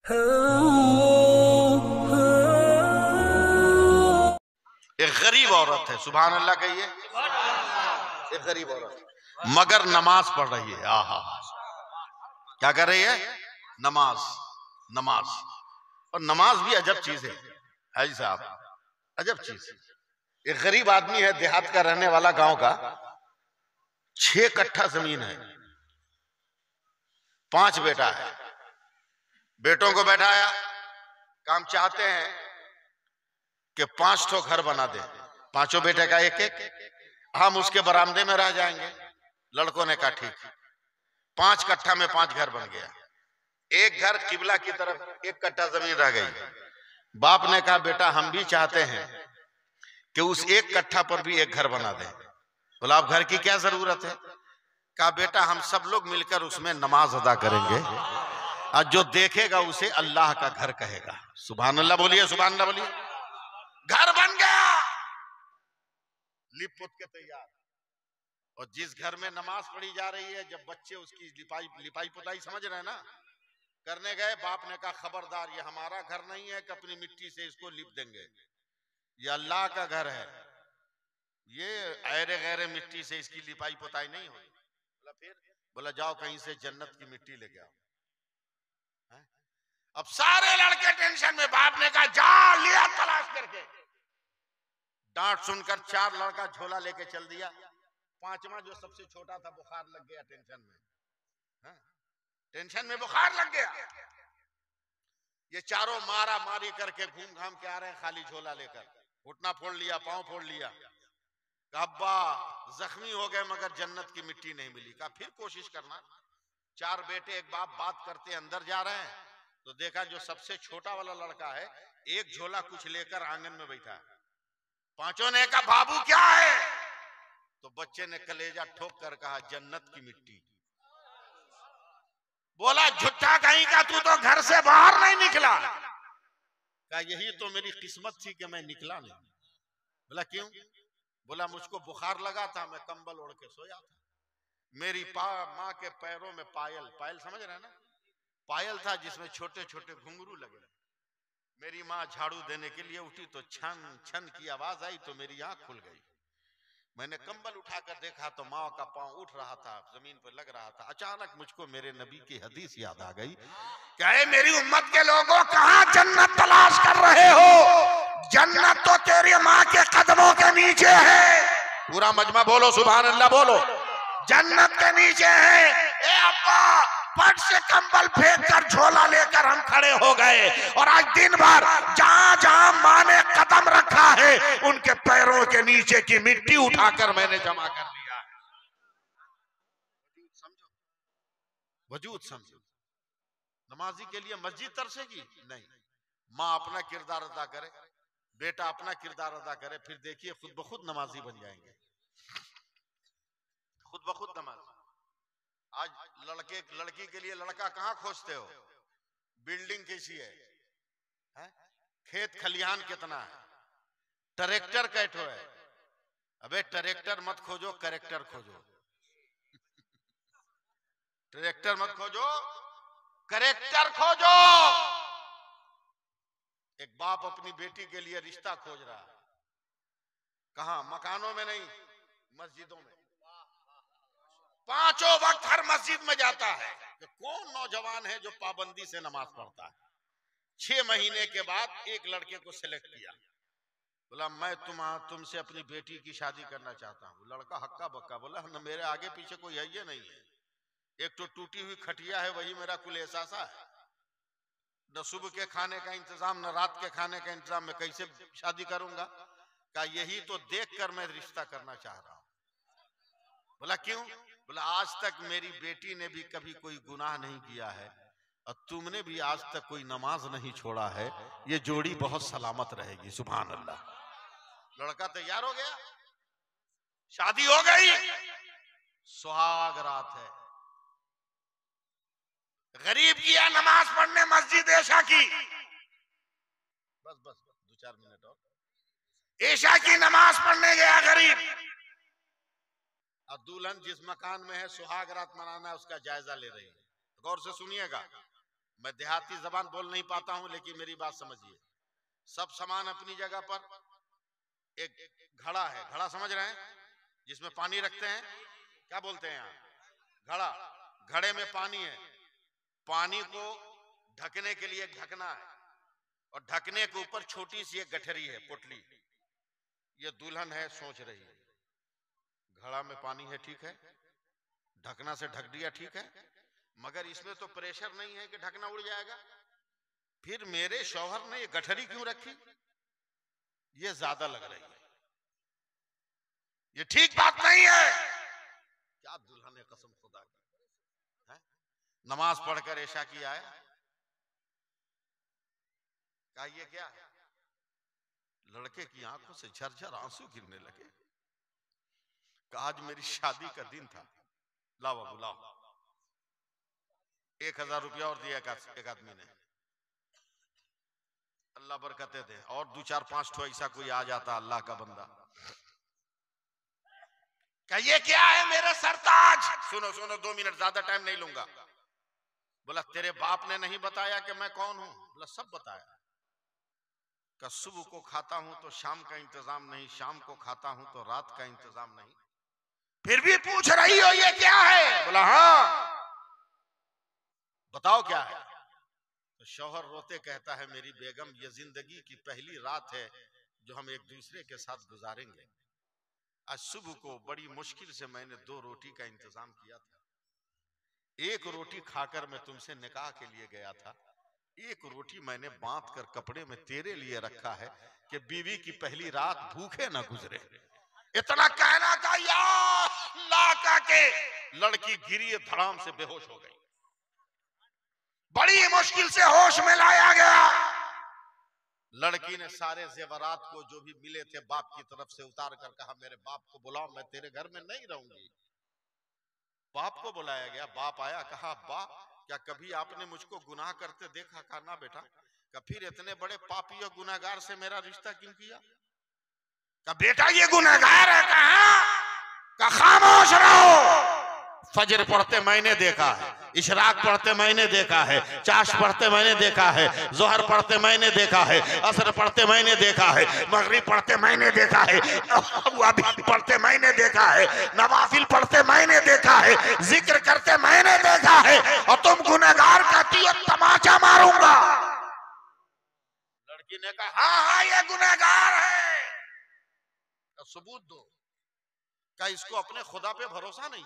एक गरीब औरत है, सुभान अल्लाह कहिए। एक गरीब औरत मगर नमाज पढ़ रही है। आहा, क्या कर रही है? नमाज। नमाज और नमाज भी अजब चीज है हाजी साहब, अजब चीज। एक गरीब आदमी है, देहात का रहने वाला, गांव का, 6 कट्ठा जमीन है, 5 बेटा है। बेटों को बैठाया, काम चाहते हैं कि 5 ठो घर बना दे, 5 बेटे का एक एक, हम उसके बरामदे में रह जाएंगे। लड़कों ने कहा ठीक। 5 कट्ठा में 5 घर बन गया। एक घर किबला की तरफ, 1 कट्ठा जमीन रह गई। बाप ने कहा बेटा हम भी चाहते हैं कि उस 1 कट्ठा पर भी एक घर बना दे। बोला अब घर की क्या जरूरत है? कहा बेटा हम सब लोग मिलकर उसमें नमाज अदा करेंगे और जो देखेगा उसे अल्लाह का घर कहेगा। सुभान अल्लाह बोलिए, सुभान अल्लाह बोलिए। घर बन गया, लिप पुत के तैयार। और जिस घर में नमाज पढ़ी जा रही है, जब बच्चे उसकी लिपाई पुताई समझ रहे हैं ना, करने गए, बाप ने कहा खबरदार, ये हमारा घर नहीं है कि अपनी मिट्टी से इसको लिप देंगे, ये अल्लाह का घर है, ये ऐरे गैरे मिट्टी से इसकी लिपाई पुताई नहीं होगी। बोला फिर? बोला जाओ कहीं से जन्नत की मिट्टी लेके आओ। अब सारे लड़के टेंशन में। बाप ने कहा जा, लिया तलाश करके। डांट सुनकर 4 लड़का झोला लेके चल दिया। 5वां जो सबसे छोटा था बुखार लग गया टेंशन में। टेंशन में बुखार लग गया। ये चारों मारा मारी करके घूम घाम के आ रहे हैं खाली झोला लेकर। घुटना फोड़ लिया, पांव फोड़ लिया। अब्बा जख्मी हो गए मगर जन्नत की मिट्टी नहीं मिली। कहा फिर कोशिश करना। 4 बेटे एक बाप बात करते अंदर जा रहे हैं तो देखा जो सबसे छोटा वाला लड़का है, एक झोला कुछ लेकर आंगन में बैठा है। 5 ने कहा बाबू क्या है? तो बच्चे ने कलेजा ठोक कर कहा जन्नत की मिट्टी। बोला झुट्टा कहीं का, तू तो घर से बाहर नहीं निकला। कहा यही तो मेरी किस्मत थी कि मैं निकला नहीं। बोला क्यों? बोला मुझको बुखार लगा था, मैं कंबल ओढ़ के सोया था। मेरी माँ के पैरों में पायल, पायल समझ रहे हैं ना, पायल था जिसमें छोटे छोटे घुंघरू लगे। मेरी माँ झाड़ू देने के लिए उठी तो छन छन की आवाज आई तो मेरी आंख खुल गई। मैंने कंबल उठाकर देखा तो माँ का पांव उठ रहा था, जमीन पर लग रहा था। अचानक मुझको मेरे नबी की हदीस याद आ गई। क्या है मेरी उम्मत के लोगों, कहां जन्नत तलाश कर रहे हो? जन्नत तो तेरी माँ के कदमों के नीचे है। पूरा मजमा बोलो सुभान अल्लाह बोलो। जन्नत के नीचे है। ए अब्बा, फट से कंबल फेंक कर झोला लेकर हम खड़े हो गए और आज दिन भर जहां जहां माँ ने कदम रखा है उनके पैरों के नीचे की मिट्टी उठाकर मैंने जमा कर लिया। समझो, वजूद समझो। नमाजी के लिए मस्जिद तरसेगी नहीं। माँ अपना किरदार अदा करे, बेटा अपना किरदार अदा करे, फिर देखिए खुद ब खुद नमाजी बन जाएंगे, खुद ब खुद नमाजी। आज लड़के लड़की के लिए लड़का कहां खोजते हो? बिल्डिंग कैसी है? खेत खलिहान कितना है? ट्रैक्टर कैठो है? अबे ट्रैक्टर मत खोजो, कैरेक्टर खोजो। ट्रैक्टर मत खोजो, कैरेक्टर खोजो। एक बाप अपनी बेटी के लिए रिश्ता खोज रहा है। कहां? मकानों में नहीं, मस्जिदों में। 5 वक्त हर मस्जिद में जाता है कि कौन नौजवान है जो पाबंदी से नमाज पढ़ता है। 6 महीने के बाद एक लड़के को सिलेक्ट किया। बोला मैं तुमसे अपनी बेटी की शादी करना चाहता हूँ। लड़का हक्का बक्का बोला न मेरे आगे पीछे कोई है ये नहीं है, एक तो टूटी हुई खटिया है वही मेरा कुल एहसासा है। न सुबह के खाने का इंतजाम न रात के खाने का इंतजाम, मैं कैसे शादी करूंगा? कहा यही तो देखकर मैं रिश्ता करना चाह रहा हूं। बोला क्यों? बोला आज तक मेरी बेटी ने भी कभी कोई गुनाह नहीं किया है और तुमने भी आज तक कोई नमाज नहीं छोड़ा है, ये जोड़ी बहुत सलामत रहेगी। सुभान अल्लाह। लड़का तैयार हो गया, शादी हो गई, सुहाग रात है। गरीब किया नमाज पढ़ने मस्जिद ऐशा की। बस 2-4 मिनट और। ऐशा की नमाज पढ़ने गया गरीब। अब दुल्हन जिस मकान में है सुहाग रात मनाना है उसका जायजा ले रही है। गौर से सुनिएगा, मैं देहाती जबान बोल नहीं पाता हूं, लेकिन मेरी बात समझिए। सब सामान अपनी जगह पर। एक घड़ा है, घड़ा समझ रहे हैं, जिसमें पानी रखते हैं, क्या बोलते हैं यहाँ, घड़ा। घड़े में पानी है, पानी को ढकने के लिए एक ढकना है, और ढकने के ऊपर छोटी सी एक गठरी है, पोटली। ये दुल्हन है, सोच रही है, घड़ा में पानी है, ठीक है, ढकना से ढक दिया, ठीक है, मगर इसमें तो प्रेशर नहीं है कि ढकना उड़ जाएगा। फिर मेरे शौहर ने ये गठरी क्यों रखी? ये ज्यादा लग रही है, ये ठीक बात नहीं है। क्या दुल्हन है, कसम खुदा की है? नमाज पढ़कर ऐशा की आया, कहा ये क्या है? लड़के की आंखों से झरझर आंसू गिरने लगे। कहा आज मेरी शादी का दिन था, लाओ बाबू लाओ। 1000 रुपया और दिया एक आदमी ने। अल्लाह बरकते दे। और 2-4-5 ठो ऐसा कोई आ जाता अल्लाह का बंदा, क्या ये क्या है मेरे सरताज? सुनो सुनो, 2 मिनट, ज्यादा टाइम नहीं लूंगा। बोला तेरे बाप ने नहीं बताया कि मैं कौन हूं? बोला सब बताया। का सुबह को खाता हूं तो शाम का इंतजाम नहीं, शाम को खाता हूं तो रात का इंतजाम नहीं, फिर भी पूछ रही हो ये क्या है? बोला हाँ बताओ क्या है। तो शौहर रोते कहता है मेरी बेगम, ये जिंदगी की पहली रात है जो हम एक दूसरे के साथ गुजारेंगे। आज सुबह को बड़ी मुश्किल से मैंने 2 रोटी का इंतजाम किया था। 1 रोटी खाकर मैं तुमसे निकाह के लिए गया था, 1 रोटी मैंने बांध कर कपड़े में तेरे लिए रखा है कि बीवी की पहली रात भूखे ना गुजरे। इतना कहना था या अल्लाह के लड़की गिरी, धड़ाम से बेहोश हो गई। बड़ी मुश्किल से होश में लाया गया। लड़की ने सारे जेवरात को जो भी मिले थे बाप की तरफ से उतार कर कहा मेरे बाप को बुलाओ, मैं तेरे घर में नहीं रहूंगी। बाप को बुलाया गया, बाप आया, कहा बाप क्या कभी आपने मुझको गुनाह करते देखा? कहा ना बेटा। कहा फिर इतने बड़े पापी और गुनाहगार से मेरा रिश्ता क्यों किया? कहा बेटा ये गुनाहगार है। कहा खामोश रहो। फजर पढ़ते मैंने देखा है, इशराक पढ़ते मैंने देखा है, चाश पढ़ते मैंने देखा है, जोहर पढ़ते मैंने देखा है, असर पढ़ते मैंने देखा है, मगरिब पढ़ते मैंने देखा है, पढ़ते मैंने देखा है, नवाफिल पढ़ते मैंने देखा है, जिक्र करते मैंने देखा है, और तुम गुनहगार कहती हो तमाचा मारूंगा। लड़की ने कहा हाँ हाँ ये गुनहगार है। सबूत दो। क्या इसको अपने खुदा पे भरोसा नहीं?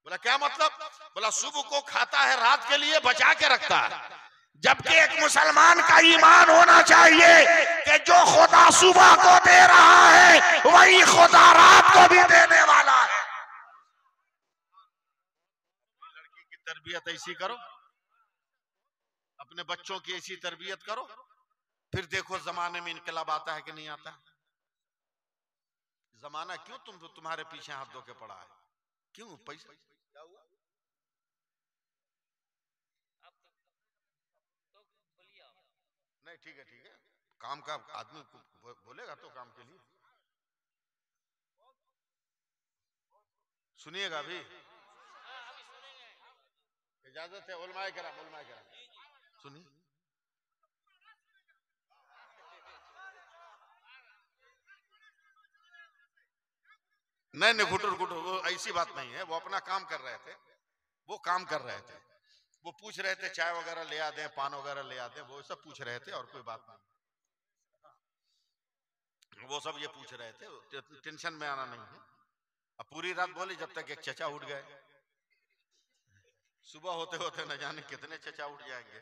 बोला क्या मतलब? बोला सुबह को खाता है, रात के लिए बचा के रखता है, जबकि एक मुसलमान का ईमान होना चाहिए कि जो खुदा सुबह को दे रहा है वही खुदा रात को भी देने वाला है। लड़की की तरबियत ऐसी करो, अपने बच्चों की ऐसी तरबियत करो, फिर देखो जमाने में इनकलाब आता है कि नहीं आता। जमाना क्यों तुम्हारे पीछे हाथ धो के पड़ा है? क्यों? पैसा क्या हुआ? नहीं ठीक है ठीक है, काम का आदमी बोलेगा तो काम के लिए सुनिएगा। अभी इजाजत है, उलमाए कराम सुनिए। नहीं घुटुर वो ऐसी बात नहीं है, वो अपना काम कर रहे थे, वो काम कर रहे थे, वो पूछ रहे थे चाय वगैरह ले आ दें, पान वगैरह ले आ दें, वो सब पूछ रहे थे और कोई बात नहीं, वो सब ये पूछ रहे थे, टेंशन में आना नहीं है। अब पूरी रात बोली जब तक एक चचा उठ गए, सुबह होते होते न जाने कितने चचा उठ जाएंगे।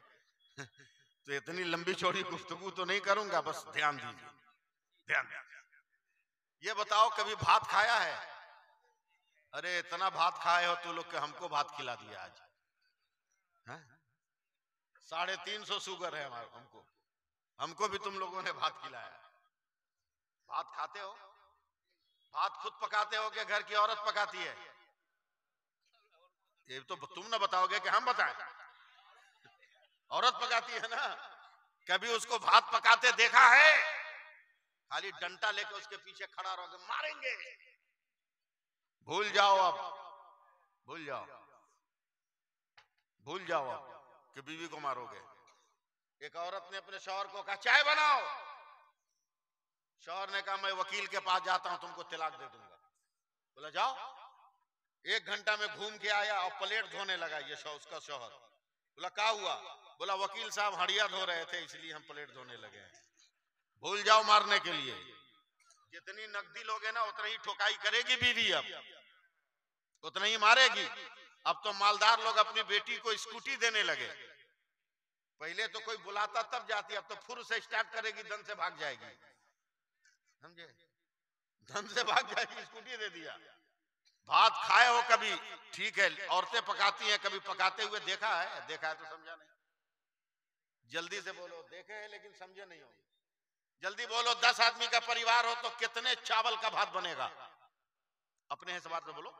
तो इतनी लंबी चौड़ी गुफ्तगू तो नहीं करूंगा, बस ध्यान दीजिए, ध्यान। ये बताओ कभी भात खाया है? अरे इतना भात खाए हो तू लोग के हमको भात खिला दिया आज। 350 शुगर है हमको भी तुम लोगों ने भात खिलाया। भात खाते हो? भात खुद पकाते हो कि घर की औरत पकाती है? ये तो तुम ना बताओगे कि हम बताएं? औरत पकाती है ना। कभी उसको भात पकाते देखा है? खाली डंडा लेकर उसके पीछे खड़ा रहोगे, मारेंगे। भूल जाओ अब, भूल जाओ अब। कि बीवी को मारोगे। एक औरत ने अपने शौहर को कहा चाय बनाओ। शौहर ने कहा मैं वकील के पास जाता हूं, तुमको तलाक दे दूंगा। बोला जाओ। 1 घंटा में घूम के आया और प्लेट धोने लगा ये उसका शौहर। बोला क्या हुआ? बोला वकील साहब हड़िया धो रहे थे इसलिए हम प्लेट धोने लगे हैं। भूल जाओ मारने के लिए, जितनी नकदी लोगे ना उतना ही ठोकाई करेगी बीवी, अब उतना ही मारेगी। अब तो मालदार लोग अपनी बेटी को स्कूटी देने लगे। पहले तो कोई बुलाता तब जाती, अब तो फुर से स्टार्ट करेगी, धन से भाग जाएगी। समझे? धन से भाग जाएगी, स्कूटी दे दिया। भात खाए हो कभी? ठीक है, औरतें पकाती हैं, कभी पकाते हुए देखा है? देखा है तो समझा नहीं। जल्दी से बोलो, देखे हैं लेकिन समझे नहीं हो। जल्दी बोलो, 10 आदमी का परिवार हो तो कितने चावल का भात बनेगा? अपने हिसाब से बोलो।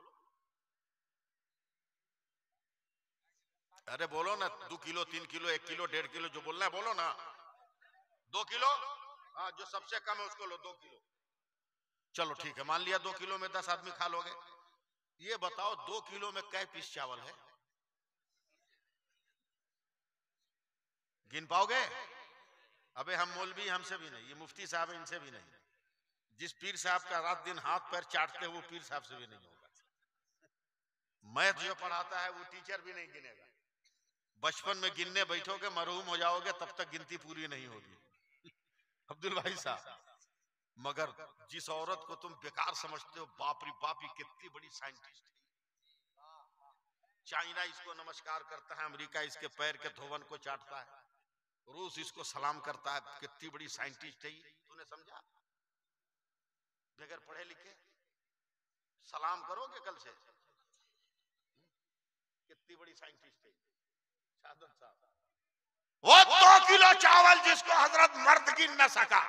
अरे बोलो ना, 2 किलो, 3 किलो, 1 किलो, 1.5 किलो, जो बोलना है बोलो ना। 2 किलो? हाँ, जो सबसे कम है उसको लो 2 किलो। चलो ठीक है, मान लिया 2 किलो में 10 आदमी खा लोगे। ये बताओ 2 किलो में कै पीस चावल है? गिन पाओगे? अबे हम मौलवी, हमसे भी नहीं। ये मुफ्ती साहब इनसे भी नहीं। जिस पीर साहब का रात दिन हाथ पैर चाटते हैं वो पीर साहब से भी नहीं होगा। मैथ जो पढ़ाता है वो टीचर भी नहीं गिनेगा। बचपन में गिनने बैठोगे मरहूम हो जाओगे, तब तक गिनती पूरी नहीं होगी। अब्दुल भाई साहब, मगर जिस औरत को तुम बेकार समझते हो, बाप रे बाप, ये कितनी बड़ी साइंटिस्ट है। चाइना इसको नमस्कार करता है, अमेरिका इसके पैर के धोवन को चाटता है, रूस इसको सलाम करता है। कितनी बड़ी साइंटिस्ट है, तूने समझा? बगैर पढ़े लिखे सलाम करोगे कल से? कितनी बड़ी साइंटिस्ट है सादत साहब। वो 2 किलो चावल जिसको हजरत मर्द गिन न सका,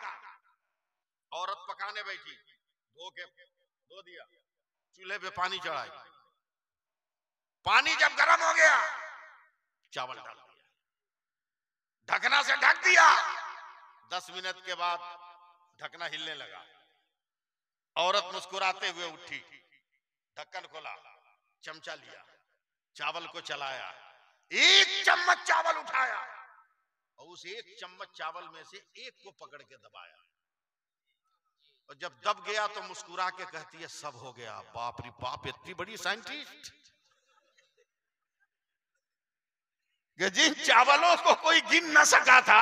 औरत पकाने बैठी, धो दिया, चूल्हे पे पानी चढ़ाई, पानी जब गर्म हो गया चावल डाल दिया, ढकना से ढक दिया। 10 मिनट के बाद ढकना हिलने लगा। औरत मुस्कुराते हुए उठी, ढक्कन खोला, चमचा लिया, चावल को चलाया, 1 चम्मच चावल उठाया और उस 1 चम्मच चावल में से 1 को पकड़ के दबाया। और जब दब गया तो मुस्कुरा के कहती है सब हो गया। बाप रे बाप, इतनी बड़ी साइंटिस्ट। जिन चावलों को कोई गिन न सका था,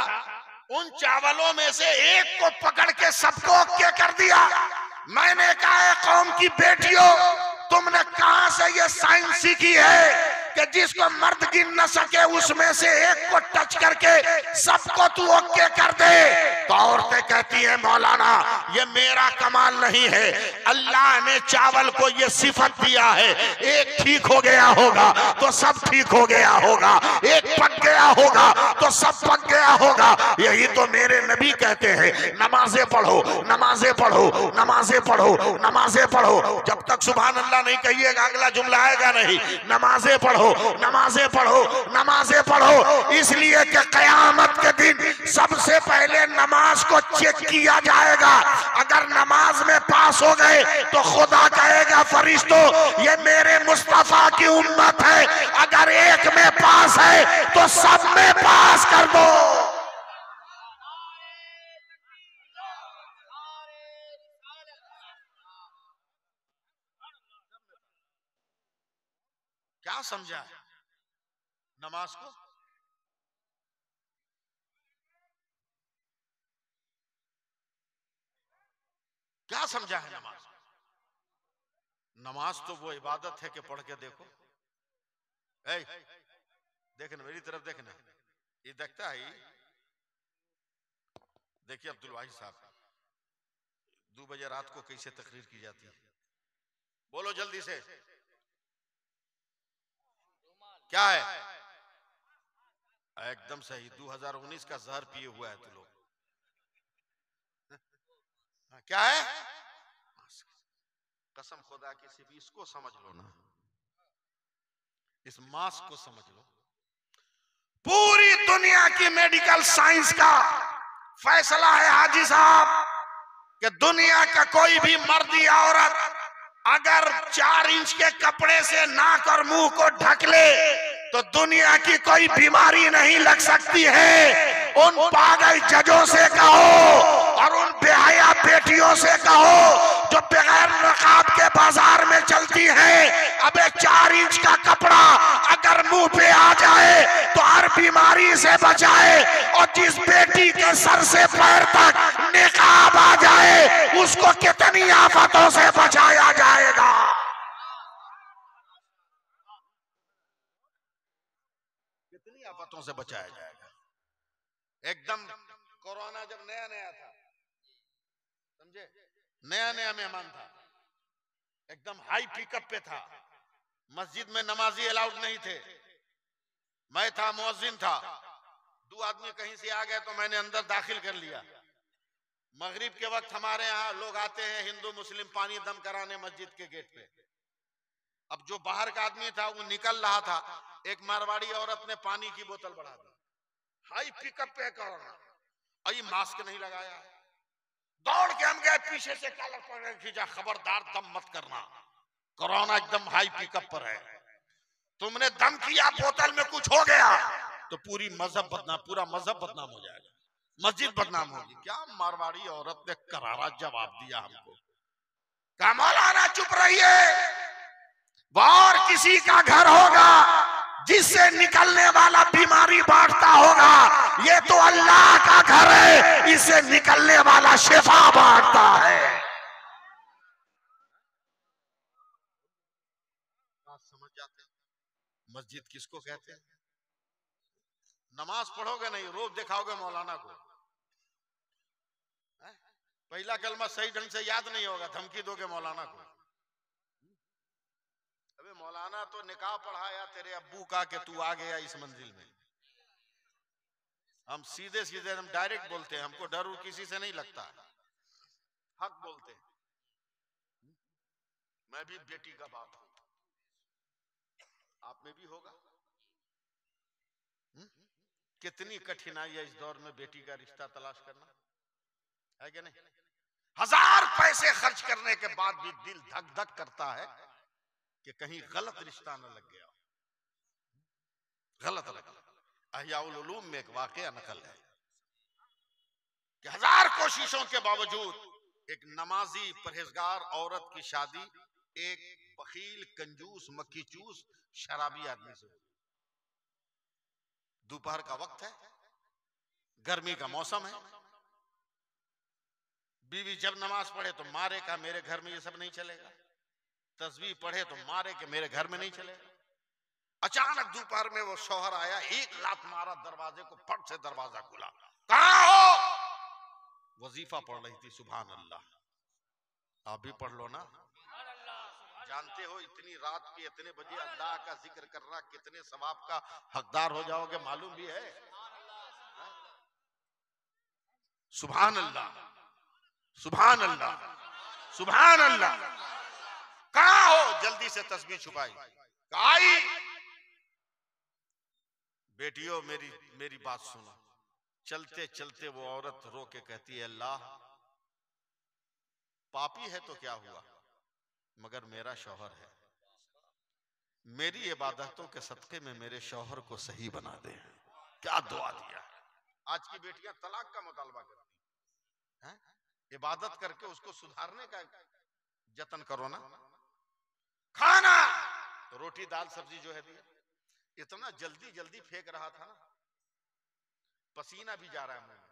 उन चावलों में से 1 को पकड़ के सबको ओके कर दिया। मैंने कहा कौम की बेटियों, तुमने कहां से ये साइंस सीखी है कि जिसको मर्द गिन न सके उसमें से 1 को टच करके सबको तू ओके कर दे? तो औरतें कहती हैं मौलाना ये मेरा कमाल नहीं है, अल्लाह ने चावल को ये सिफत दिया है, 1 ठीक हो गया होगा तो सब ठीक हो गया होगा, 1 पक गया होगा तो सब पक गया होगा। यही तो मेरे नबी कहते हैं, नमाजें पढ़ो, नमाजें पढ़ो, नमाजें पढ़ो, नमाजें पढ़ो। जब तक सुभान अल्लाह नहीं कहिएगा अगला जुमला आएगा नहीं। नमाजें पढ़ो, नमाजें पढ़ो, नमाजें पढ़ो, इसलिए कि कयामत के दिन सबसे पहले नमाज को चेक किया जाएगा। अगर नमाज में पास हो गए तो खुदा कहेगा फरिश्तों ये मेरे मुस्तफा की उम्मत है, अगर 1 में पास है तो सब में पास कर दो। क्या समझा नमाज को? क्या समझा है नमाज? नमाज तो वो इबादत है कि पढ़ के देखो। देखना मेरी तरफ, देखना, ये देखता है। देखिए अब्दुल वाहिद साहब, 2 बजे रात को कैसे तकरीर की जाती है, बोलो जल्दी से। क्या है? एकदम सही, 2019 का जहर पिए हुआ है तू लोग। क्या है? कसम खुदा की, सिर्फ इसको समझ लो ना, इस मास्क को समझ लो। पूरी दुनिया की मेडिकल साइंस का फैसला है हाजी साहब कि दुनिया का कोई भी मर्द या औरत अगर 4 इंच के कपड़े से नाक और मुंह को ढक ले तो दुनिया की कोई बीमारी नहीं लग सकती है। उन पागल जजों से कहो और उन बेहया बेटियों से कहो जो बगैर नकाब के बाजार में चलती हैं, अबे 4 इंच का कपड़ा अगर मुंह पे आ जाए तो हर बीमारी से बचाए, और जिस बेटी के सर से पैर तक निकाब आ जाए उसको कितनी आफतों से बचाया जाएगा। कितनी आफतों से बचाया जाएगा। एकदम कोरोना जब नया नया था, समझे, नया नया मेहमान था, एकदम हाई पिकअप पे था, मस्जिद में नमाजी अलाउड नहीं थे, मैं था, मुअज्जिन था, 2 आदमी कहीं से आ गए तो मैंने अंदर दाखिल कर लिया। मगरिब के वक्त हमारे यहाँ लोग आते हैं हिंदू मुस्लिम पानी दम कराने मस्जिद के गेट पे। अब जो बाहर का आदमी था वो निकल रहा था, एक मारवाड़ी औरत ने पानी की बोतल बढ़ा दी, हाई पिकअप पे कोरोना, और ये मास्क नहीं लगाया। दौड़ के हम गए, पीछे से कॉलर पकड़ के खींचा, खबरदार दम मत करना, कोरोना एकदम हाई पिकअप पर है, तुमने दम किया बोतल में कुछ हो गया तो पूरा मजहब बदनाम हो जाएगा, मस्जिद बदनाम होगी। क्या मारवाड़ी औरत ने करारा जवाब दिया हमको, कहा मौलाना चुप रहिए, और किसी का घर होगा जिससे निकलने वाला बीमारी बांटता होगा, ये तो अल्लाह का घर है, इससे निकलने वाला शिफा बांटता है। समझ जाते हैं मस्जिद किसको कहते हैं? नमाज पढ़ोगे नहीं, रोब दिखाओगे मौलाना को, पहला कलमा सही ढंग से याद नहीं होगा, धमकी दोगे मौलाना को। अबे मौलाना तो निकाह पढ़ाया तेरे अब्बू का कि तू आ गया इस मंजिल में। हम सीधे सीधे हम डायरेक्ट बोलते हैं, हमको डर किसी से नहीं लगता, हक बोलते हैं। मैं भी बेटी का बाप हूं, आप में भी होगा। कितनी कठिनाई है इस दौर में बेटी का रिश्ता तलाश करना, है कि नहीं? 1000 पैसे खर्च करने के बाद भी दिल धक धक करता है कि कहीं गलत रिश्ता न लग गया, गलत लग गया। अहयाउल उलूम में एक वाकया नकल है कि 1000 कोशिशों के बावजूद एक नमाजी परहेजगार औरत की शादी एक बखील कंजूस मक्खी चूस शराबी आदमी से। दोपहर का वक्त है, गर्मी का मौसम है, बीवी जब नमाज पढ़े तो मारे का मेरे घर में ये सब नहीं चलेगा, तस्बीह पढ़े तो मारे के मेरे घर में नहीं चलेगा। अचानक दोपहर में वो शौहर आया, एक लात मारा दरवाजे को, फट से दरवाजा खुला, कहां हो? वजीफा पढ़ रही थी। सुभान अल्लाह, आप भी पढ़ लो ना, जानते हो इतनी रात के इतने बजे अल्लाह का जिक्र करना कितने सवाब का हकदार हो जाओगे, मालूम भी है? सुभान अल्लाह, सुभान अल्लाह, सुभान अल्लाह। कहां हो? जल्दी से तस्बीह छुपाई, आई। बेटियों मेरी बात सुनो। चलते चलते वो औरत रो के कहती है, अल्लाह पापी है तो क्या हुआ, मगर मेरा शौहर है, मेरी इबादतों के सदके में मेरे शौहर को सही बना दे। क्या दुआ दिया। आज की बेटियां तलाक का मुतालबा करती हैं, इबादत करके उसको सुधारने का जतन करो ना। खाना तो रोटी दाल सब्जी जो है दिया, इतना जल्दी जल्दी फेंक रहा था ना, पसीना भी जा रहा है मुंह में।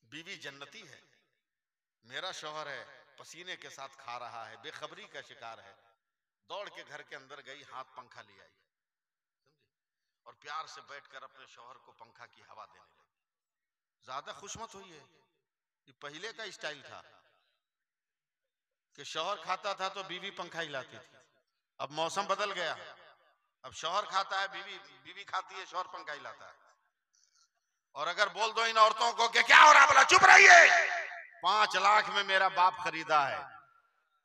बीवी जन्नती है, मेरा शौहर है, पसीने के साथ खा रहा है, बेखबरी का शिकार है। दौड़ के घर के अंदर गई, हाथ पंखा ले आई, समझे, और प्यार से बैठकर अपने शौहर को पंखा की हवा देने लगी। ज्यादा खुश मत होइए, ये पहले का स्टाइल था कि शौहर खाता था तो बीवी पंखा हिलाती थी। अब मौसम बदल गया, अब शौहर खाता है, बीवी खाती है, शौहर पंखा हिलाता है। और अगर बोल दो इन औरतों को कि क्या हो रहा, बोला चुप रहिए, 5 लाख में मेरा बाप खरीदा है,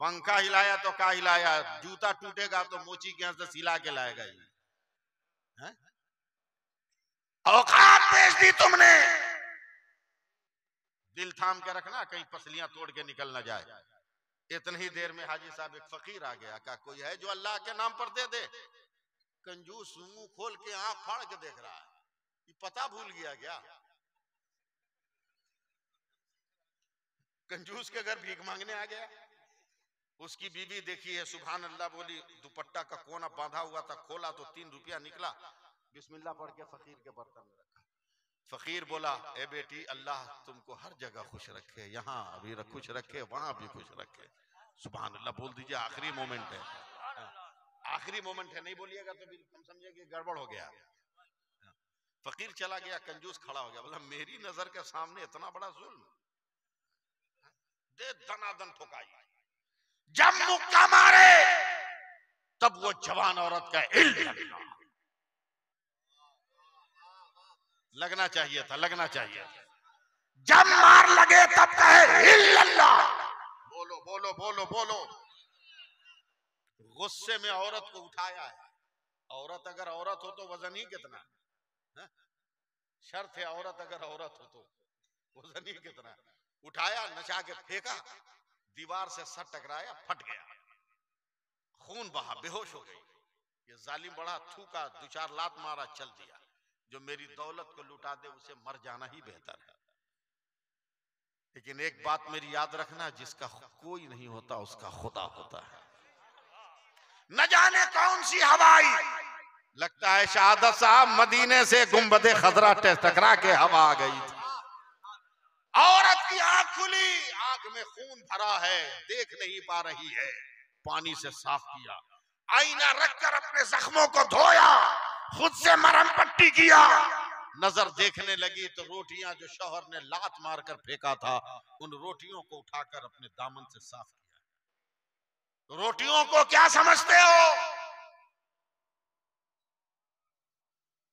पंखा हिलाया तो क्या हिलाया, जूता टूटेगा तो मोची के यहां से सिला के लाएगा। ये औकात बेच दी तुमने। दिल थाम के रखना, कहीं पसलियां तोड़ के निकल ना जाए। इतनी ही देर में हाजी साहब एक फकीर आ गया, कहा कोई है जो अल्लाह के नाम पर दे दे। कंजूस मुंह खोल के आंख फाड़ के देख रहा है, ये पता भूल गया क्या? कंजूस के घर भीख मांगने आ गया। उसकी बीवी देखी है, सुभान अल्लाह बोली, दुपट्टा का कोना बांधा हुआ था, खोला तो 3 रुपया निकला, बिस्मिल्लाह पढ़ के फकीर के बर्तन में रखा। फकीर बोला, ए बेटी, अल्लाह तुमको हर जगह खुश रखे, यहाँ भी खुश रखे, वहां भी खुश रखे। सुभान अल्लाह बोल दीजिए, आखिरी मोमेंट है, आखिरी मोमेंट है, नहीं बोलिएगा तो हम समझेंगे गड़बड़ हो गया। फकीर चला गया, कंजूस खड़ा हो गया, बोला मेरी नजर के सामने इतना बड़ा जुल्म, दे दनादन ठोकाई। जब मुक्का मारे तब वो जवान औरत का इल्लल्लाह लगना चाहिए था, लगना चाहिए। जब मार लगे तब कहे इल्लल्लाह, बोलो बोलो बोलो बोलो। गुस्से में औरत को उठाया है। औरत अगर औरत हो तो वजन ही कितना है? शर्त है, औरत अगर औरत हो तो वजन ही कितना। उठाया, नचा के फेंका, दीवार से सर टकराया, फट गया, खून बहा, बेहोश हो गई। ये जालिम बड़ा थूका, 2-4 लात मारा, चल दिया। जो मेरी दौलत को लुटा दे उसे मर जाना ही बेहतर है। लेकिन एक बात मेरी याद रखना, जिसका कोई नहीं होता उसका खुदा होता है। न जाने कौन सी हवाई, लगता है शहादत साहब मदीने से गुंबदे खजरा टकरा के हवा आ गई थी। औरत की आंख खुली, आंख में खून भरा है, देख नहीं पा रही है, पानी से साफ किया, आईना रखकर अपने जख्मों को धोया, खुद से मरहम पट्टी किया, नजर देखने लगी तो रोटियां जो शौहर ने लात मारकर फेंका था, उन रोटियों को उठाकर अपने दामन से साफ किया। रोटियों को क्या समझते हो?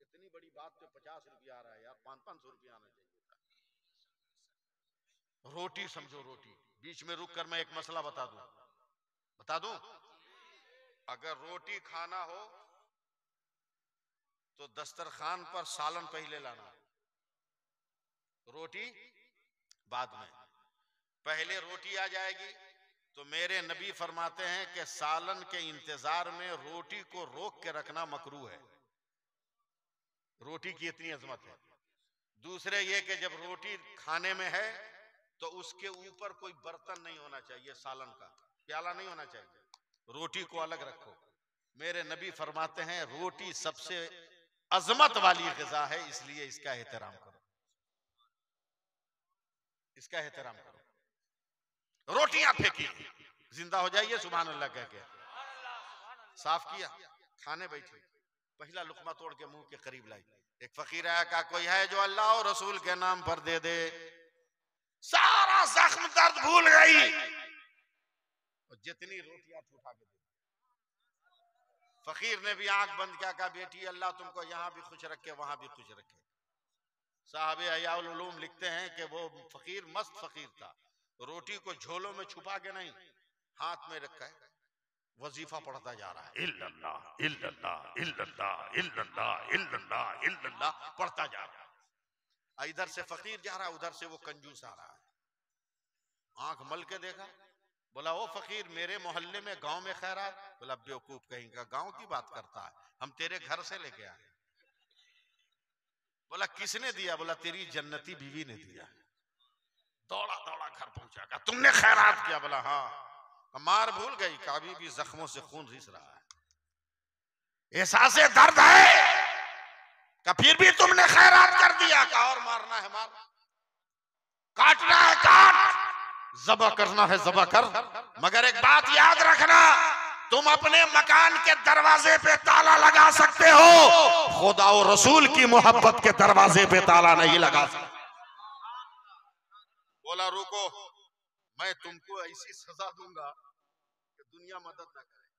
इतनी बड़ी बात पे 50 रुपया आ रहा है यार, 500-500 रुपया आना चाहिए। रोटी समझो, रोटी। बीच में रुक कर मैं एक मसला बता दूं। अगर रोटी खाना हो तो दस्तरखान पर सालन पहले लाना, रोटी बाद में। पहले रोटी आ जाएगी तो मेरे नबी फरमाते हैं कि सालन के इंतजार में रोटी को रोक के रखना मकरूह है। रोटी की इतनी अजमत है। दूसरे ये कि जब रोटी खाने में है तो उसके ऊपर कोई बर्तन नहीं होना चाहिए, सालन का प्याला नहीं होना चाहिए, रोटी को अलग रखो। मेरे नबी फरमाते हैं रोटी सबसे अजमत वाली ग़िज़ा है, इसलिए इसका एहतराम करो, इसका एहतराम करो। रोटियां फेंकी, जिंदा हो जाइए सुभान अल्लाह कह के, साफ किया, खाने बैठी, पहला लुकमा तोड़ के मुंह के करीब लाई। एक फकीर आया, कहा कोई है जो अल्लाह और रसूल के नाम पर दे दे। सारा जख्म दर्द भूल गई और जितनी रोटियां उठा के दे। फकीर ने भी आंख बंद किया, कहा बेटी अल्लाह तुमको यहां भी खुश रखे, वहां भी खुश रखे। साहब हयाउल उलूम लिखते हैं कि वो फकीर मस्त फकीर था, रोटी को झोलों में छुपा के नहीं, हाथ में रखा है, वजीफा पढ़ता जा रहा है, इल्लल्लाह इल्लल्लाह इल्लल्लाह इल्लल्लाह इल्लल्लाह इल्लल्लाह पढ़ता जा रहा है। इधर से फकीर जा रहा है, उधर से वो कंजूस आ रहा है। आंख मल के देखा, बोला ओ फकीर मेरे मोहल्ले में गांव में खैरात। बोला बेवकूफ कहीं का, गांव की बात करता है, हम तेरे घर से लेके आए। बोला किसने दिया? बोला तेरी जन्नती बीवी ने दिया। दौड़ा दौड़ा घर पहुंचा, कहा तुमने खैरात किया? बोला हाँ। मार भूल गई, काबी भी जख्मों से खून रिस रहा है, एहसासे दर्द है, का फिर भी तुमने खैरात कर दिया। का और मारना है मार, काटना है काट, ज़बह करना है ज़बह कर, मगर एक बात याद रखना, तुम अपने मकान के दरवाजे पे ताला लगा सकते हो, खुदा और रसूल की मोहब्बत के दरवाजे पे ताला नहीं लगा सकते। बोला रुको, मैं तुमको ऐसी सजा दूंगा कि दुनिया मदद ना करे।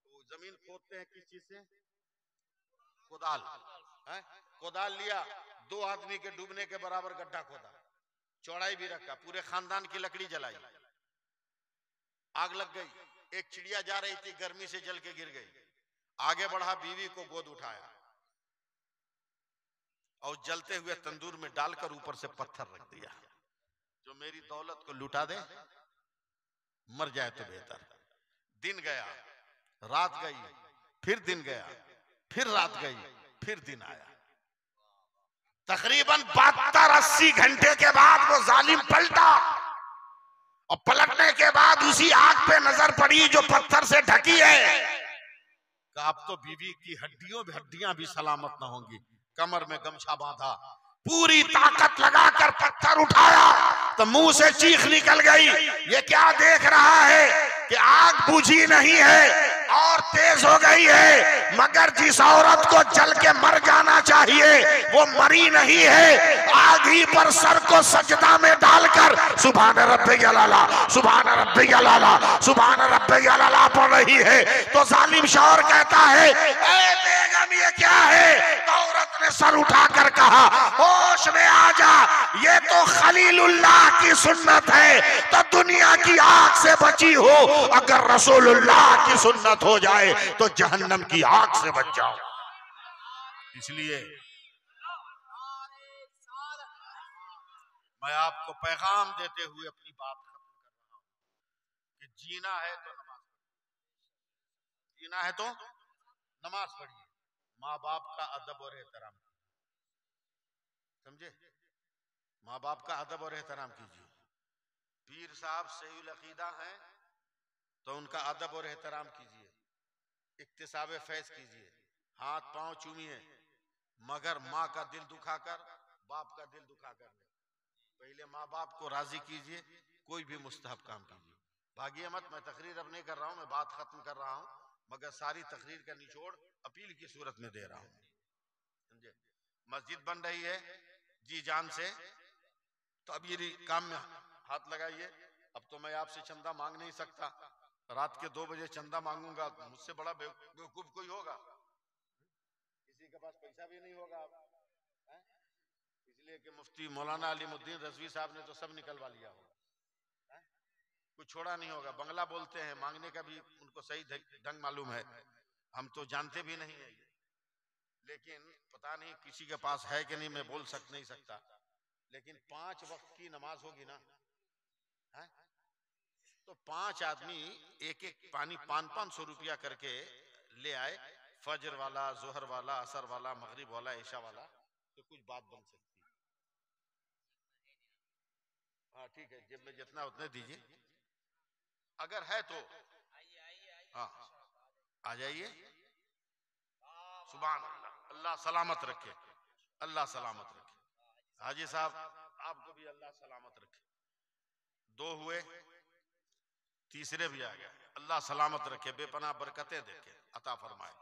तो जमीन खोदते हैं किस चीज से? कुदाल है? कुदाल लिया, 2 आदमी के डूबने के बराबर गड्ढा खोदा, चौड़ाई भी रखा, पूरे खानदान की लकड़ी जलाई, आग लग गई। एक चिड़िया जा रही थी, गर्मी से जल के गिर गई, आगे बढ़ा, बीवी को गोद उठाया और जलते हुए तंदूर में डालकर ऊपर से पत्थर रख दिया। जो मेरी दौलत को लुटा दे मर जाए तो बेहतर। दिन गया, रात गई, फिर दिन गया, फिर रात गई, फिर दिन आया। तकरीबन 72-80 घंटे के बाद वो जालिम पलटा, और पलटने के बाद उसी आग पे नजर पड़ी जो पत्थर से ढकी है। अब तो बीवी की हड्डियां भी सलामत न होंगी। कमर में गमछा बांधा, पूरी ताकत लगाकर पत्थर उठाया तो मुंह से चीख निकल गई। ये क्या देख रहा है कि आग बुझी नहीं है और तेज हो गई है, मगर जिस औरत को जल के मर जाना चाहिए वो मरी नहीं है। आग ही पर सर को सजदा में डालकर सुभान रब्बियल आला, सुभान रब्बियल आला, सुभान रब्बियल आला पढ़ रही है। तो जालिम शौहर कहता है, ए बेगम ये क्या है? तो औरत ने सर उठाकर कहा, होश में आ जा, ये तो खलीलुल्लाह की सुन्नत है। तो दुनिया की आग से बची हो, अगर रसूलुल्लाह की सुन्नत हो जाए तो जहन्नम की आग से बच जाओ। इसलिए मैं आपको पैगाम देते हुए अपनी बात खत्म कर रहा हूं कि जीना है तो नमाज पढ़िए, जीना है तो नमाज पढ़िए, माँ बाप का अदब और एहतराम, समझे? माँ बाप का अदब और एहतराम कीजिए। पीर साहब सहीउल अकीदा हैं तो उनका अदब और एहतराम कीजिए, इक्तिसाब फैज कीजिए, हाथ पांव चूमिए, मगर माँ का दिल दुखाकर, बाप का दिल दुखाकर नहीं। पहले माँ बाप को राजी कीजिए, कोई भी मुस्तहब काम कीजिए। भागिए मत, मैं तकरीर अब नहीं कर रहा हूं, मैं बात खत्म कर रहा हूं, मगर सारी तकरीर का निचोड़ अपील की सूरत में दे रहा हूं, समझे? मस्जिद बन रही है जी जान से, तो अब ये काम में हाथ लगाइए। अब तो मैं आपसे चंदा मांग नहीं सकता, रात के 2 बजे चंदा मांगूंगा मुझसे बड़ा बेवकूफ कोई होगा? किसी के पास पैसा भी नहीं होगा, इसलिए कि मुफ्ती मौलाना अलीमुद्दीन रजवी साहब ने तो सब निकलवा लिया होगा, कुछ छोड़ा नहीं होगा। बंगला बोलते हैं, मांगने का भी उनको सही ढंग मालूम है, हम तो जानते भी नहीं है, लेकिन पता नहीं किसी के पास है कि नहीं, मैं बोल नहीं सकता। लेकिन 5 वक्त की नमाज होगी ना, है? तो 5 आदमी एक एक पानी 500-500 रुपया करके ले आए, फजर वाला, जोहर वाला, असर वाला, मगरिब वाला, ईशा वाला, तो कुछ बात बन सकती। हाँ ठीक है, जेब में जितना उतने दीजिए, अगर है तो हाँ आ जाइए। सुभान अल्लाह, अल्लाह सलामत रखे, अल्लाह सलामत रखे। हाजी साहब आपको भी अल्लाह सलामत रखे। 2 हुए, तीसरे भी आ गए, अल्लाह सलामत रखे, बेपनाह बरकतें देके अता फरमाए।